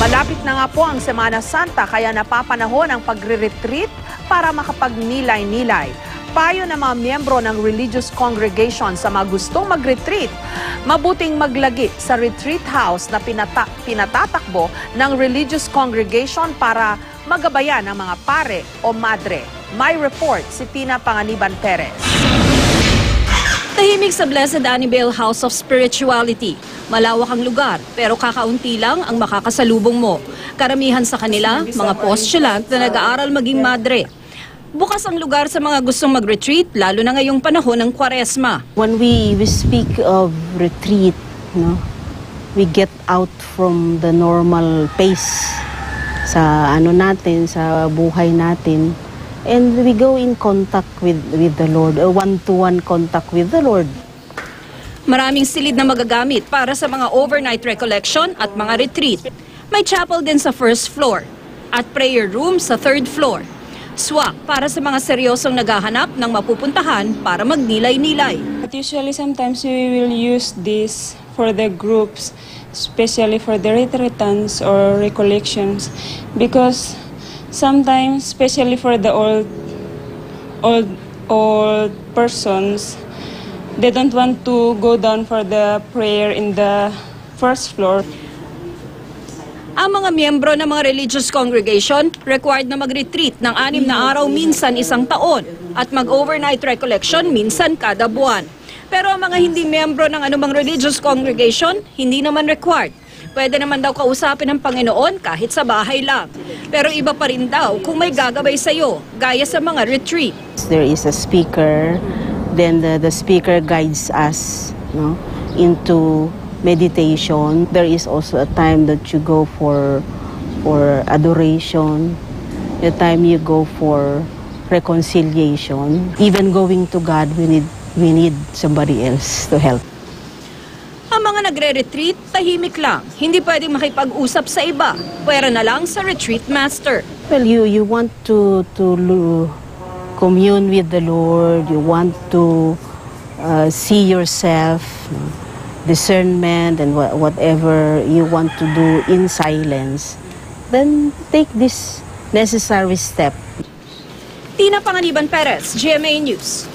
Malapit na nga po ang Semana Santa kaya napapanahon ang pagre-retreat para makapagnilay-nilay. Payo ng mga miyembro ng religious congregation sa mga gustong mag-retreat, mabuting maglagi sa retreat house na pinatatakbo ng religious congregation para magabayan ng mga pare o madre. May report si Tina Panganiban Perez. Tahimik sa Blessed Annibale House of Spirituality. Malawak ang lugar, pero kakaunti lang ang makakasalubong mo. Karamihan sa kanila, mga postulant na nag-aaral maging madre. Bukas ang lugar sa mga gustong mag-retreat, lalo na ngayong panahon ng Kwaresma. When we speak of retreat, we get out from the normal pace sa sa buhay natin. And we go in contact with the Lord, a one-to-one contact with the Lord. Maraming silid na magagamit para sa mga overnight recollection at mga retreat. May chapel din sa first floor at prayer room sa third floor. Swak para sa mga seryosong naghahanap ng mapupuntahan para magnilay-nilay. But usually sometimes we will use this for the groups, especially for the retreatants or recollections, because sometimes, especially for the old persons, they don't want to go down for the prayer in the first floor. Ang mga miyembro ng mga religious congregation required na mag-retreat ng 6 na araw minsan isang taon at mag-overnight recollection minsan kada buwan. Pero ang mga hindi miyembro ng anumang religious congregation, hindi naman required. Pwede naman daw kausapin ng Panginoon kahit sa bahay lang. Pero iba pa rin daw kung may gagabay sa'yo, gaya sa mga retreat. There is a speaker, then the speaker guides us into meditation. There is also a time that you go for adoration, the time you go for reconciliation. Even going to God, we need somebody else to help. Ang mga nagre-retreat, tahimik lang. Hindi pwedeng makipag-usap sa iba. Pwera na lang sa retreat master. Well, you want to commune with the Lord. You want to see yourself, discernment, and whatever you want to do in silence. Then take this necessary step. Tina Panganiban Perez, GMA News.